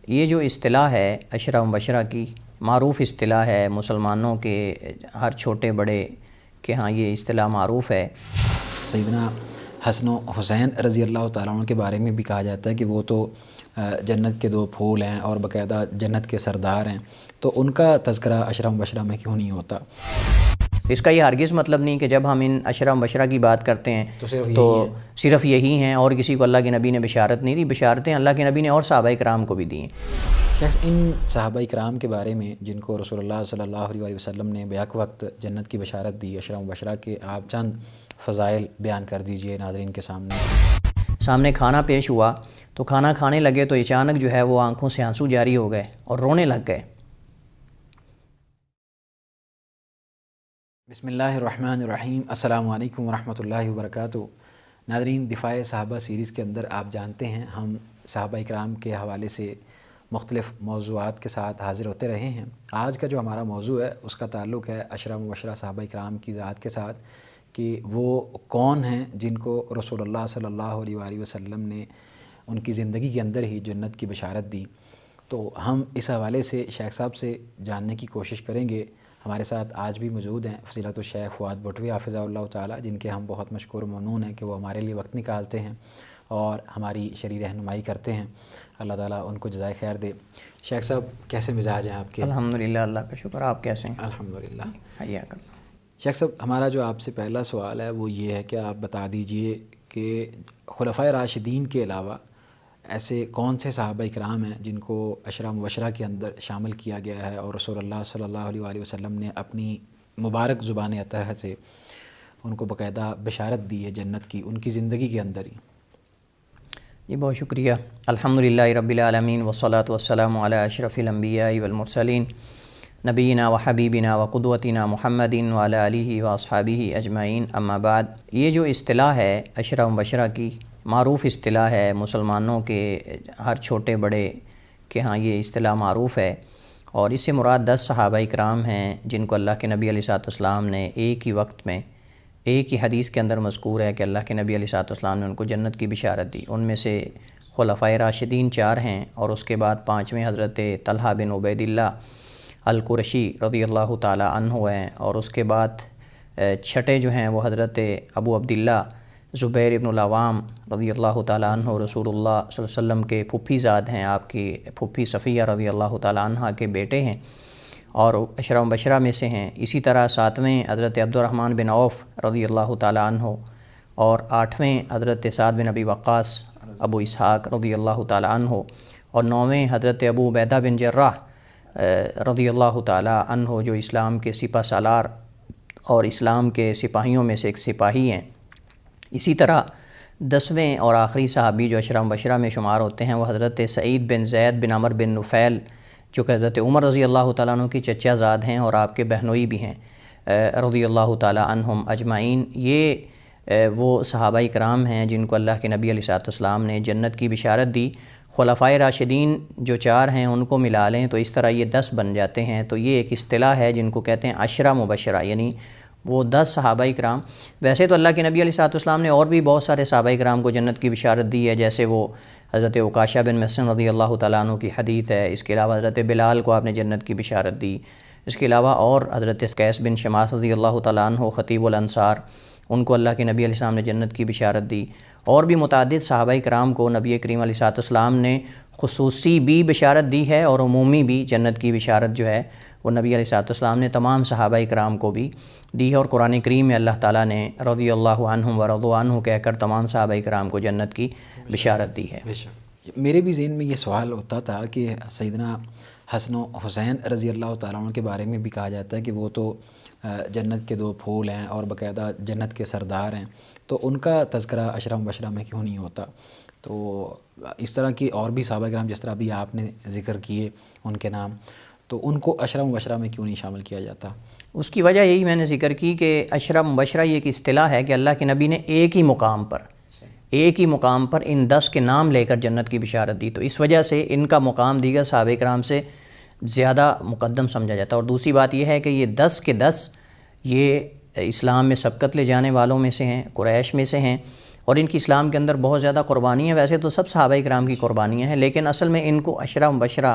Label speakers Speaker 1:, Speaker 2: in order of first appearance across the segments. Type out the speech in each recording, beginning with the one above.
Speaker 1: یہ جو اصطلاح ہے عشرہ مبشرہ کی، معروف اصطلاح ہے مسلمانوں کے ہر چھوٹے بڑے کہ ہاں یہ اصطلاح معروف ہے۔
Speaker 2: سیدنا حسن و حسین رضی اللہ تعالیٰ عنہ کے بارے میں بھی کہا جاتا ہے کہ وہ تو جنت کے 2 پھول ہیں اور باقاعدہ جنت کے سردار ہیں، تو ان کا تذکرہ عشرہ مبشرہ میں کیوں نہیں ہوتا؟
Speaker 1: اس کا یہ ہرگز مطلب نہیں کہ جب ہم ان عشرہ مبشرہ کی بات کرتے ہیں تو صرف یہی ہیں اور کسی کو اللہ کے نبی نے بشارت نہیں دی۔ بشارتیں اللہ کے نبی نے اور صحابہ کرام کو بھی دی ہیں۔
Speaker 2: ان صحابہ کرام کے بارے میں جن کو رسول اللہ صلی اللہ علیہ وسلم نے بیک وقت جنت کی بشارت دی، عشرہ مبشرہ کے آپ چند فضائل بیان کر دیجئے ناظرین کے
Speaker 1: سامنے کھانا پیش ہوا تو کھانا کھانے لگے تو اچانک جو ہے وہ آنکھوں سے آنسو جاری ہو گئے اور رونے لگ گئے۔
Speaker 2: بسم اللہ الرحمن الرحیم، السلام علیکم ورحمۃ اللہ وبرکاتہ۔ ناظرین، دفاع صحابہ سیریز کے اندر آپ جانتے ہیں ہم صحابہ کرام کے حوالے سے مختلف موضوعات کے ساتھ حاضر ہوتے رہے ہیں۔ آج کا جو ہمارا موضوع ہے اس کا تعلق ہے عشرہ مبشرہ صحابہ کرام کی ذات کے ساتھ، کہ وہ کون ہیں جن کو رسول اللہ صلی اللہ علیہ وآلہ وسلم نے ان کی زندگی کے اندر ہی جنت کی بشارت دی۔ تو ہم اس حوالے سے شیخ صاحب سے جاننے کی کوشش کریں گے۔ ہمارے ساتھ آج بھی موجود ہیں فضیلت الشیخ فؤاد بھٹوی حافظہ اللہ تعالیٰ، جن کے ہم بہت مشکور و ممنون ہیں کہ وہ ہمارے لیے وقت نکالتے ہیں اور ہماری شرعی رہنمائی کرتے ہیں۔ اللہ تعالیٰ ان کو جزائے خیر دے۔ شیخ صاحب کیسے مزاج ہیں آپ کے؟
Speaker 1: الحمدللہ، اللہ کا شکر۔ آپ کیسے ہیں؟
Speaker 2: الحمدللہ۔
Speaker 1: حیاک اللہ۔
Speaker 2: شیخ صاحب، ہمارا جو آپ سے پہلا سوال ہے وہ یہ ہے کہ آپ بتا دیجئے کہ خلفائے راشدین کے علاوہ ایسے کون سے صحابہ کرام ہیں جن کو عشرہ مبشرہ کے اندر شامل کیا گیا ہے اور رسول اللہ صلی اللہ علیہ وآلہ وسلم نے اپنی مبارک زبان اطہرہ سے ان کو باقاعدہ بشارت دی ہے جنت کی، ان کی زندگی کے اندر ہی؟
Speaker 1: جی بہت شکریہ۔ الحمدللہ رب العالمین والصلاة والسلام علی اشرف الانبیاء والمرسلین نبینا و حبیبنا و قدوتنا محمد وعلی آلہ و اصحابہ اجمعین، اما بعد۔ یہ جو اصطلاح ہے عشرہ مبشرہ کی، معروف اصطلاح ہے مسلمانوں کے ہر چھوٹے بڑے کہ ہاں یہ اصطلاح معروف ہے، اور اس سے مراد 10 صحابہ کرام ہیں جن کو اللہ کے نبی علیہ الصلوۃ والسلام نے ایک ہی وقت میں، ایک ہی حدیث کے اندر مذکور ہے کہ اللہ کے نبی علیہ الصلوۃ والسلام نے ان کو جنت کی بشارت دی۔ ان میں سے خلفائے راشدین 4 ہیں اور اس کے بعد 5ویں حضرت طلحہ بن عبید اللہ القرشی رضی اللہ تعالی عنہ ہیں، اور اس کے بعد 6 جو ہیں وہ حضرت ابو عبداللہ زبیر ابن العوام رضی اللہ تعالیٰ عنہ رسول اللہ صلی اللہ علیہ وسلم کے پھوپھی زاد ہیں، آپ کی پھوپھی صفیہ رضی اللہ تعالیٰ عنہ کے بیٹے ہیں اور عشرہ مبشرہ میں سے ہیں۔ اسی طرح 7ویں حضرت عبد الرحمن بن عوف رضی اللہ تعالیٰ عنہ، اور 8ویں حضرت سعد بن ابی وقاص ابو اسحاق رضی اللہ تعالیٰ عنہ، اور 9ویں حضرت ابو عبیدہ بن جراح رضی اللہ تعالیٰ عنہ، جو اسلام کے سپہ سالار اور اسلام کے سپاہیوں میں سے ایک سپاہی ہیں۔ اسی طرح 10ویں اور آخری صحابی جو عشرہ مبشرہ میں شمار ہوتے ہیں وہ حضرت سعید بن زید بن عمر بن نفیل، جو کہ حضرت عمر رضی اللہ تعالیٰ عنہ کی چچا زاد ہیں اور آپ کے بہنوئی بھی ہیں، رضی اللہ تعالیٰ عنہم اجمعین۔ یہ وہ صحابہ کرام ہیں جن کو اللہ کے نبی علیہ الصلوۃ والسلام نے جنت کی بشارت دی۔ خلفائے راشدین جو 4 ہیں ان کو ملا لیں تو اس طرح یہ 10 بن جاتے ہیں۔ تو یہ ایک اصطلاح ہے جن کو کہتے ہیں عشرہ مبشرہ، یعنی وہ 10 صحابہ کرام۔ ویسے تو اللہ کے نبی علیہ الصلوۃ والسلام نے اور بھی بہت سارے صحابہ کرام کو جنت کی بشارت دی ہے، جیسے وہ حضرت عکاشہ بن محصن رضی اللہ تعالیٰ عنہ کی حدیث ہے۔ اس کے علاوہ حضرت بلال کو آپ نے جنت کی بشارت دی۔ اس کے علاوہ اور حضرت قیس بن شماس رضی اللہ تعالیٰ عنہ خطیب الانصار، ان کو اللہ کے نبی علیہ السلام نے جنت کی بشارت دی۔ اور بھی متعدد صحابہ کرام کو نبی کریم علیہ الصلوۃ والسلام نے خصوصی بھی بشارت دی ہے اور عمومی بھی جنت کی بشارت جو ہے وہ نبی علیہ الصلوۃ والسلام نے تمام صحابہ کرام کو بھی دی ہے، اور قرآن کریم میں اللہ تعالیٰ نے رضی اللہ عنہم ورضوا عنہ کہہ کر تمام صحابہ کرام کو جنت کی بشارت دی ہے۔
Speaker 2: میرے بھی ذہن میں یہ سوال ہوتا تھا کہ سیدنا حسن و حسین رضی اللہ تعالیٰ عنہ کے بارے میں بھی کہا جاتا ہے کہ وہ تو جنت کے 2 پھول ہیں اور باقاعدہ جنت کے سردار ہیں، تو ان کا تذکرہ عشرہ مبشرہ میں کیوں نہیں ہوتا؟ تو اس طرح کی اور بھی صحابہ کرام جس طرح بھی آپ نے ذکر کیے ان کے نام، تو ان کو عشرہ مبشرہ میں کیوں نہیں شامل کیا جاتا؟
Speaker 1: اس کی وجہ یہی میں نے ذکر کی کہ عشرہ مبشرہ یہ ایک اصطلاح ہے کہ اللہ کے نبی نے ایک ہی مقام پر ان 10 کے نام لے کر جنت کی بشارت دی، تو اس وجہ سے ان کا مقام دیگر صحابہ کرام سے زیادہ مقدم سمجھا جاتا ہے۔ اور دوسری بات یہ ہے کہ یہ 10 کے 10 یہ اسلام میں سبقت لے جانے والوں میں سے ہیں، قریش میں سے ہیں، اور ان کی اسلام کے اندر بہت زیادہ قربانی ہیں. ویسے تو سب صحابہ کرام کی قربانیاں ہیں، لیکن اصل میں ان کو عشرہ مبشرہ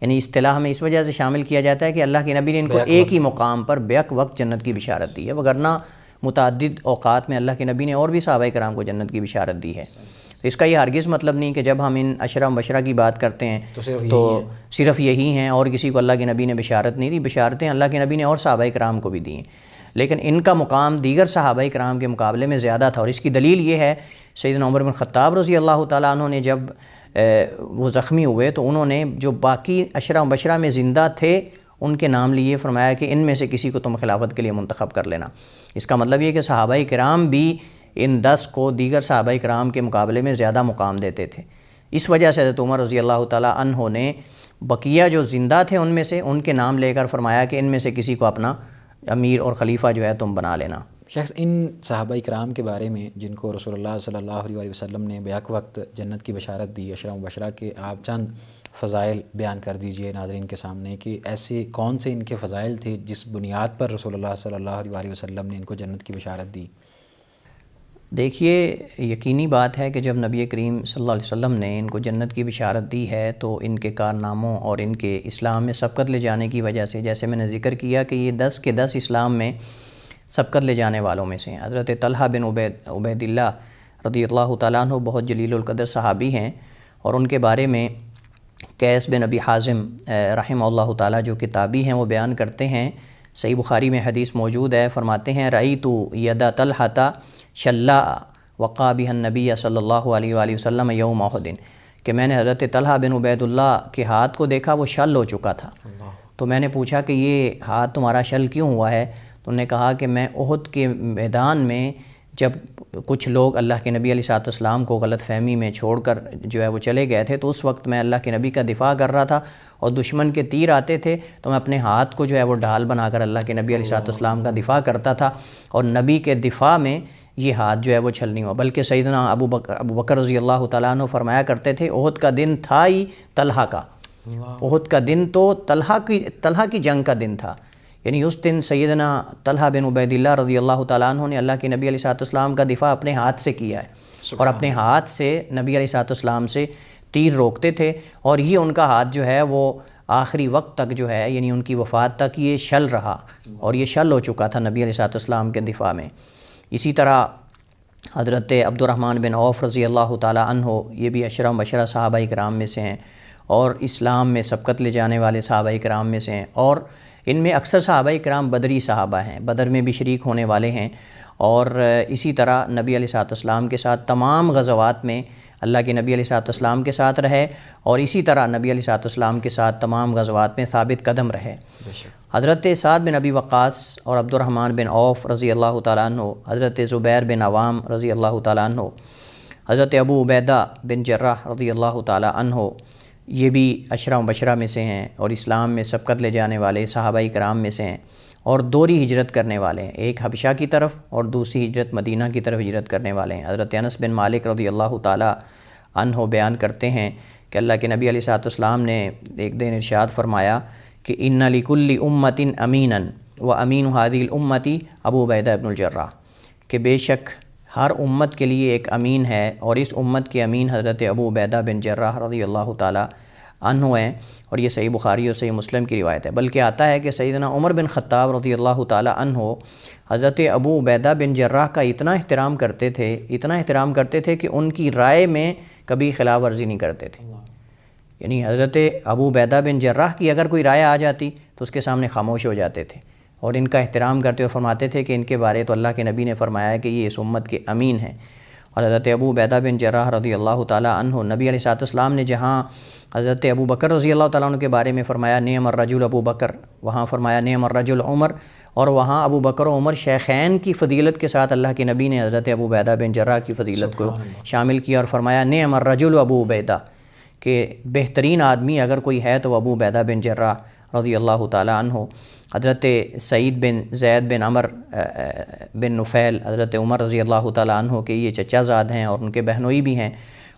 Speaker 1: یعنی اصطلاح میں اس وجہ سے شامل کیا جاتا ہے کہ اللہ کے نبی نے ان کو ایک ہی مقام پر بیک وقت جنت کی بشارت دی ہے، وگرنہ متعدد اوقات میں اللہ کے نبی نے اور بھی صحابہ کرام کو جنت کی بشارت دی ہے. اس کا یہ ہرگز مطلب نہیں کہ جب ہم ان عشرہ مبشرہ کی بات کرتے ہیں تو صرف یہی ہیں اور کسی کو اللہ کے نبی نے بشارت نہیں دی. بشارتیں اللہ کے نبی نے اور صحابہ کرام کو بھی دی ہیں، لیکن ان کا مقام دیگر صحابہ کرام کے مقابلے میں زیادہ تھا. اور اس کی دلیل یہ ہے، سیدنا عمر بن خطاب رضی اللہ تعالیٰ عنہ نے جب وہ زخمی ہوئے تو انہوں نے جو باقی عشرہ مبشرہ میں زندہ تھے ان کے نام لیے، فرمایا کہ ان میں سے کسی کو تم خلافت کے لیے منتخب کر لینا. اس کا مطلب یہ کہ صحابہ کرام بھی ان 10 کو دیگر صحابہ کرام کے مقابلے میں زیادہ مقام دیتے تھے. اس وجہ سے حضرت عمر رضی اللہ تعالیٰ عنہ نے بقیہ جو زندہ تھے ان میں سے ان کے نام لے کر فرمایا کہ ان میں سے کسی کو اپنا امیر اور خلیفہ جو ہے تم بنا لینا.
Speaker 2: شخص ان صحابہ کرام کے بارے میں جن کو رسول اللہ صلی اللہ علیہ وسلم نے بیک وقت جنت کی بشارت دی، عشرہ مبشرہ کے آپ چند فضائل بیان کر دیجئے ناظرین کے سامنے کہ ایسے کون سے ان کے فضائل تھے جس بنیاد پر رسول اللہ صلی اللہ علیہ وسلم نے ان کو جنت کی بشارت دی.
Speaker 1: دیکھیے، یقینی بات ہے کہ جب نبی کریم صلی اللہ علیہ وسلم نے ان کو جنت کی بشارت دی ہے تو ان کے کارناموں اور ان کے اسلام میں سبقت لے جانے کی وجہ سے، جیسے میں نے ذکر کیا کہ یہ 10 کے 10 اسلام میں سبقت لے جانے والوں میں سے ہیں. حضرت طلحہ بن عبید اللہ رضی اللہ تعالیٰ عنہ بہت جلیل القدر صحابی ہیں، اور ان کے بارے میں قیس بن ابی حازم رحمہ اللہ تعالیٰ جو کتابی ہیں وہ بیان کرتے ہیں. صحیح بخاری میں حدیث موجود ہے، فرماتے ہیں رأیت ید طلحہ شلا وقع بها النبی صلی اللہ علیہ وآلہ وسلم یوم احد، کہ میں نے حضرت طلحہ بن عبید اللہ کے ہاتھ کو دیکھا، وہ شل ہو چکا تھا. تو میں نے پوچھا کہ یہ ہاتھ تمہارا شل کیوں ہوا ہے؟ تو انہوں نے کہا کہ میں احد کے میدان میں جب کچھ لوگ اللہ کے نبی علیہ السلام کو غلط فہمی میں چھوڑ کر جو ہے وہ چلے گئے تھے، تو اس وقت میں اللہ کے نبی کا دفاع کر رہا تھا اور دشمن کے تیر آتے تھے تو میں اپنے ہاتھ کو جو ہے وہ ڈھال بنا کر اللہ کے نبی علیہ السلام کا دفاع کرتا تھا، اور نبی کے دفاع میں یہ ہاتھ جو ہے وہ چھل نہیں ہوا. بلکہ سیدنا ابو بکر رضی اللہ تعالیٰ عنہ فرمایا کرتے تھے احد کا دن تھا ہی طلحہ کا، احد کا دن تو طلحہ کی جنگ کا دن تھا. یعنی اس دن سیدنا طلحہ بن عبید اللہ رضی اللہ تعالیٰ عنہ نے اللہ کے نبی علیہ السلام کا دفاع اپنے ہاتھ سے کیا ہے، اور اپنے ہاتھ سے نبی علیہ السلام سے تیر روکتے تھے، اور یہ ان کا ہاتھ جو ہے وہ آخری وقت تک جو ہے یعنی ان کی وفات تک یہ شل رہا، اور یہ شل ہو چکا تھا نبی علیہ السلام کے دفاع میں. اسی طرح حضرت عبد الرحمن بن عوف رضی اللہ تعالیٰ عنہ، یہ بھی عشرہ مبشرہ صحابہ کرام میں سے ہیں اور اسلام میں سبقت لے جانے والے صحابہ کرام میں سے ہیں، اور ان میں اکثر صحابہ کرام بدری صحابہ ہیں، بدر میں بھی شریک ہونے والے ہیں. اور اسی طرح نبی علیہ السلام کے ساتھ تمام غزوات میں اللہ کے نبی علیہ السلام کے ساتھ رہے، اور اسی طرح نبی علیہ السلام کے ساتھ تمام غزوات میں ثابت قدم رہے. حضرت سعد بن ابی وقاص اور عبد الرحمن بن عوف رضی اللہ تعالیٰ عنہ، حضرت زبیر بن عوام رضی اللہ تعالیٰ عنہ، حضرت ابو عبیدہ بن جراح رضی اللہ تعالیٰ عنہ، یہ بھی عشرہ مبشرہ میں سے ہیں اور اسلام میں سبقت لے جانے والے صحابہ کرام میں سے ہیں، اور دوہری ہجرت کرنے والے ہیں، ایک حبشہ کی طرف اور دوسری ہجرت مدینہ کی طرف ہجرت کرنے والے ہیں. حضرت انس بن مالک رضی اللہ تعالیٰ عنہ بیان کرتے ہیں کہ اللہ کے نبی علیہ السلام نے ایک دن ارشاد فرمایا کہ ان لکل امت امیناً و امین هذه الامت ابو عبیدہ بن الجراح، کہ بے شک ہر امت کے لیے ایک امین ہے، اور اس امت کے امین حضرت ابو عبیدہ بن جراح رضی اللہ تعالیٰ عنہ ہیں. اور یہ صحیح بخاری اور صحیح مسلم کی روایت ہے. بلکہ آتا ہے کہ سیدنا عمر بن خطاب رضی اللہ تعالیٰ عنہ حضرت ابو عبیدہ بن جراح کا اتنا احترام کرتے تھے کہ ان کی رائے میں کبھی خلاف ورزی نہیں کرتے تھے. یعنی حضرت ابو عبیدہ بن جراح کی اگر کوئی رائے آ جاتی تو اس کے سامنے خاموش ہو جاتے تھے، اور ان کا احترام کرتے اور فرماتے تھے کہ ان کے بارے تو اللہ کے نبی نے فرمایا ہے کہ یہ اس امت کے امین ہیں. اور حضرت ابو عبیدہ بن جراح رضی اللہ تعالیٰ عنہ، نبی علیہ السلام نے جہاں حضرت ابو بکر رضی اللہ تعالیٰ عنہ کے بارے میں فرمایا نعم الرجل ابو بکر، وہاں فرمایا نعم الرجل عمر، اور وہاں ابو بکر و عمر شیخین کی فضیلت کے ساتھ اللہ کے نبی نے حضرت ابو عبیدہ بن جراح کی فضیلت کو شامل کیا اور فرمایا نعم الرجل ابو عبیدہ، کہ بہترین آدمی اگر کوئی ہے تو ابو عبیدہ بن جراح رضی اللہ تعالیٰ عنہ. حضرت سعید بن زید بن عمر بن نفیل حضرت عمر رضی اللہ تعالیٰ عنہ کے یہ چچا زاد ہیں اور ان کے بہنوئی بھی ہیں،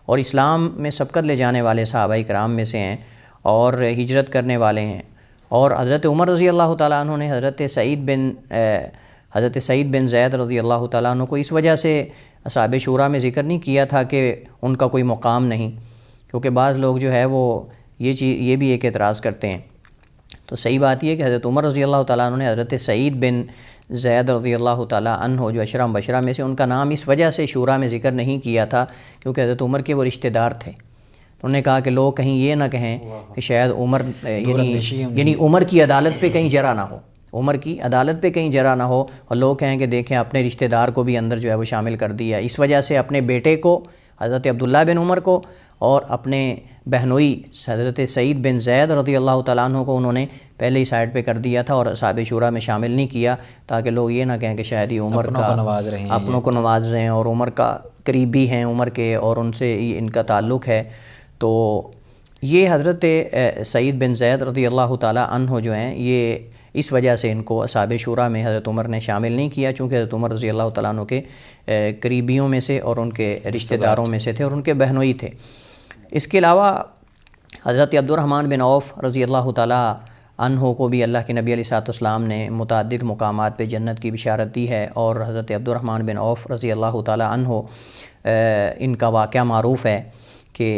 Speaker 1: اور اسلام میں سبقت لے جانے والے صحابہ کرام میں سے ہیں اور ہجرت کرنے والے ہیں. اور حضرت عمر رضی اللہ تعالیٰ عنہ نے حضرت سعید بن زید رضی اللہ تعالیٰ عنہ کو اس وجہ سے اصحاب شورا میں ذکر نہیں کیا تھا کہ ان کا کوئی مقام نہیں، کیونکہ بعض لوگ جو ہے وہ یہ بھی ایک اعتراض کرتے ہیں۔ تو صحیح بات یہ ہے کہ حضرت عمر رضی اللہ تعالیٰ عنہ نے حضرت سعید بن زید رضی اللہ تعالیٰ عنہ جو عشرہ مبشرہ میں سے، ان کا نام اس وجہ سے شورا میں ذکر نہیں کیا تھا کیونکہ حضرت عمر کے وہ رشتہ دار تھے۔ تو انہوں نے کہا کہ لوگ کہیں یہ نہ کہیں کہ شاید عمر یعنی عمر کی عدالت پہ کہیں جرا نہ ہو، عمر کی عدالت پہ کہیں جرا نہ ہو، اور لوگ کہیں کہ دیکھیں اپنے رشتہ دار کو بھی اندر جو ہے وہ شامل کر دیا۔ اس وجہ سے اپنے بیٹے کو حضرت عبداللہ بن عمر کو اور اپنے بہنوئی حضرت سعید بن زید رضی اللہ تعالیٰ عنہ کو انہوں نے پہلے ہی سائڈ پہ کر دیا تھا اور اصحاب شورا میں شامل نہیں کیا، تاکہ لوگ یہ نہ کہیں کہ شاید یہ عمر کا اپنوں کو نواز رہے ہیں اور عمر کا قریبی ہیں عمر کے اور ان سے ان کا تعلق ہے۔ تو یہ حضرت سعید بن زید رضی اللہ تعالیٰ عنہ جو ہیں یہ اس وجہ سے ان کو اصحاب شورا میں حضرت عمر نے شامل نہیں کیا، چونکہ حضرت عمر رضی اللہ تعالیٰ عنہ کے قریبیوں میں سے اور ان کے رشتہ داروں میں سے تھے اور ان کے بہنوئی تھے۔ اس کے علاوہ حضرت عبد الرحمن بن عوف رضی اللہ تعالیٰ عنہ کو بھی اللہ کے نبی علیہ الصلوۃ والسلام نے متعدد مقامات پہ جنت کی بشارت دی ہے، اور حضرت عبد الرحمن بن عوف رضی اللہ تعالیٰ عنہ ان کا واقعہ معروف ہے کہ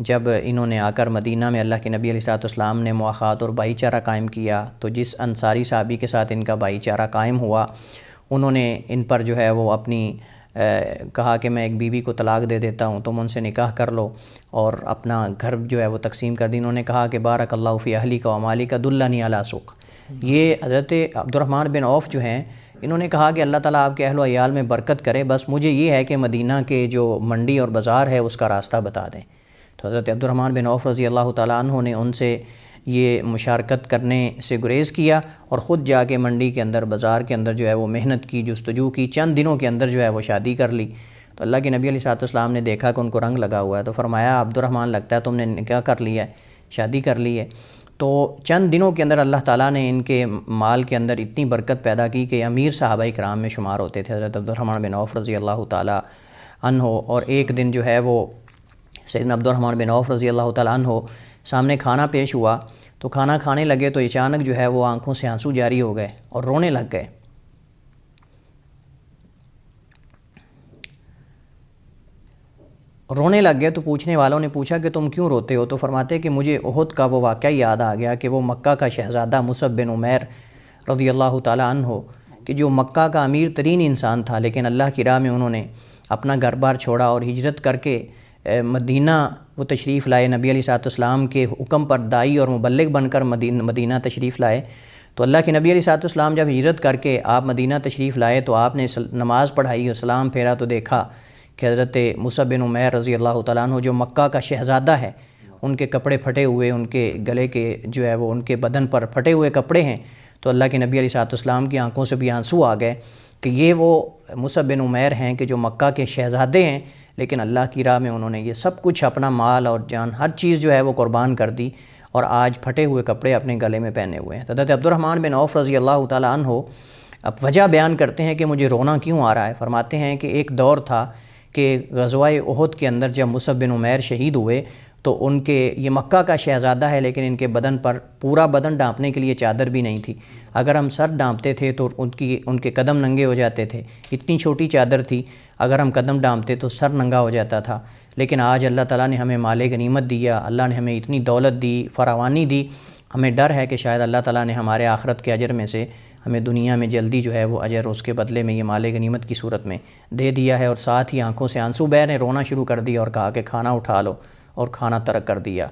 Speaker 1: جب انہوں نے آ کر مدینہ میں اللہ کے نبی علیہ الصلوۃ والسلام نے مواخات اور بھائی چارہ قائم کیا، تو جس انصاری صحابی کے ساتھ ان کا بھائی چارہ قائم ہوا، انہوں نے ان پر جو ہے وہ اپنی کہا کہ میں ایک بیوی کو طلاق دے دیتا ہوں، تم ان سے نکاح کر لو اور اپنا گھر جو ہے وہ تقسیم کر دی۔ انہوں نے کہا کہ بارک اللہ فی اہلی کا ومالی کا دلنی علی سوق۔ یہ حضرت عبد الرحمن بن عوف جو ہیں انہوں نے کہا کہ اللہ تعالیٰ آپ کے اہل و عیال میں برکت کرے، بس مجھے یہ ہے کہ مدینہ کے جو منڈی اور بازار ہے اس کا راستہ بتا دیں۔ تو حضرت عبد الرحمن بن عوف رضی اللہ تعالیٰ عنہ نے ان سے یہ مشارکت کرنے سے گریز کیا اور خود جا کے منڈی کے اندر بازار کے اندر جو ہے وہ محنت کی، جستجو کی، چند دنوں کے اندر جو ہے وہ شادی کر لی۔ تو اللہ کے نبی علیہ الصلوۃ والسلام نے دیکھا کہ ان کو رنگ لگا ہوا ہے، تو فرمایا عبد الرحمن لگتا ہے تم نے نکاح کر لیا ہے، شادی کر لی ہے۔ تو چند دنوں کے اندر اللہ تعالیٰ نے ان کے مال کے اندر اتنی برکت پیدا کی کہ امیر صحابہ کرام میں شمار ہوتے تھے حضرت عبد الرحمن بن عوف رضی اللہ تعالیٰ عنہ۔ اور ایک دن جو ہے وہ سیدنا عبد الرحمن بن عوف رضی اللہ تعالیٰ عنہ سامنے کھانا پیش ہوا، تو کھانا کھانے لگے تو اچانک جو ہے وہ آنکھوں سے آنسو جاری ہو گئے اور رونے لگ گئے۔ تو پوچھنے والوں نے پوچھا کہ تم کیوں روتے ہو؟ تو فرماتے کہ مجھے احد کا وہ واقعہ یاد آ گیا کہ وہ مکہ کا شہزادہ مصعب بن عمیر رضی اللہ تعالیٰ عنہ کہ جو مکہ کا امیر ترین انسان تھا، لیکن اللہ کی راہ میں انہوں نے اپنا گھر بار چھوڑا اور ہجرت کر کے مدینہ وہ تشریف لائے، نبی علیہ الصلوۃ والسلام کے حکم پر داعی اور مبلغ بن کر مدینہ تشریف لائے۔ تو اللہ کے نبی علیہ الصلوۃ والسلام جب ہجرت کر کے آپ مدینہ تشریف لائے تو آپ نے نماز پڑھائی اور سلام پھیرا، تو دیکھا کہ حضرت مصعب بن عمیر رضی اللہ تعالیٰ عنہ جو مکہ کا شہزادہ ہے، ان کے کپڑے پھٹے ہوئے، ان کے گلے کے جو ہے وہ ان کے بدن پر پھٹے ہوئے کپڑے ہیں۔ تو اللہ کے نبی علیہ الصلوۃ والسلام کی آنکھوں سے بھی آنسو آ گئے کہ یہ وہ مصعب بن عمیر ہیں کہ جو مکہ کے شہزادے ہیں، لیکن اللہ کی راہ میں انہوں نے یہ سب کچھ اپنا مال اور جان ہر چیز جو ہے وہ قربان کر دی، اور آج پھٹے ہوئے کپڑے اپنے گلے میں پہنے ہوئے ہیں۔ حضرت عبد الرحمن بن عوف رضی اللہ تعالیٰ عنہ اب وجہ بیان کرتے ہیں کہ مجھے رونا کیوں آ رہا ہے۔ فرماتے ہیں کہ ایک دور تھا کہ غزوہ احد کے اندر جب مصعب بن عمیر شہید ہوئے تو ان کے یہ مکہ کا شہزادہ ہے لیکن ان کے بدن پر پورا بدن ڈھانپنے کے لیے چادر بھی نہیں تھی، اگر ہم سر ڈھانپتے تھے تو ان کے قدم ننگے ہو جاتے تھے، اتنی چھوٹی چادر تھی، اگر ہم قدم ڈھانپتے تو سر ننگا ہو جاتا تھا۔ لیکن آج اللہ تعالیٰ نے ہمیں مال غنیمت دیا، اللہ نے ہمیں اتنی دولت دی، فراوانی دی، ہمیں ڈر ہے کہ شاید اللہ تعالیٰ نے ہمارے آخرت کے اجر میں سے ہمیں دنیا میں جلدی جو ہے وہ اجر اس کے بدلے میں یہ مال غنیمت کی صورت میں دے دیا ہے۔ اور ساتھ ہی آنکھوں سے آنسو بہہ نے رونا شروع کر دیا اور کہا کہ کھانا اٹھا لو، اور کھانا ترک کر دیا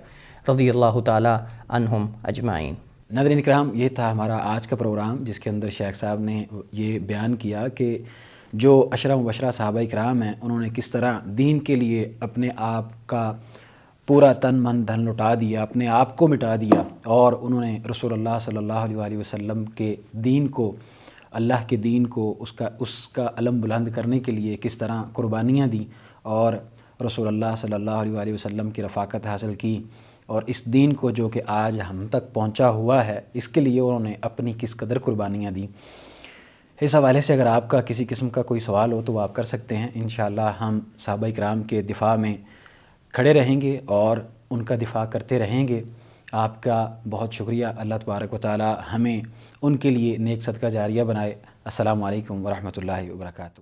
Speaker 1: رضی اللہ تعالیٰ عنہم اجمعین۔
Speaker 2: ناظرین کرام، یہ تھا ہمارا آج کا پروگرام جس کے اندر شیخ صاحب نے یہ بیان کیا کہ جو عشرہ مبشرہ صحابہ کرام ہیں انہوں نے کس طرح دین کے لیے اپنے آپ کا پورا تن من دھن لٹا دیا، اپنے آپ کو مٹا دیا، اور انہوں نے رسول اللہ صلی اللہ علیہ وآلہ وسلم کے دین کو، اللہ کے دین کو، اس کا علم بلند کرنے کے لیے کس طرح قربانیاں دیں اور رسول اللہ صلی اللہ علیہ وآلہ وسلم کی رفاقت حاصل کی، اور اس دین کو جو کہ آج ہم تک پہنچا ہوا ہے اس کے لیے انہوں نے اپنی کس قدر قربانیاں دیں۔ اس حوالے سے اگر آپ کا کسی قسم کا کوئی سوال ہو تو وہ آپ کر سکتے ہیں، انشاءاللہ ہم صحابہ کرام کے دفاع میں کھڑے رہیں گے اور ان کا دفاع کرتے رہیں گے۔ آپ کا بہت شکریہ. اللہ تبارک و تعالی ہمیں ان کے لیے نیک صدقہ جاریہ بنائے. السلام علیکم ورحمۃ اللہ وبرکاتہ.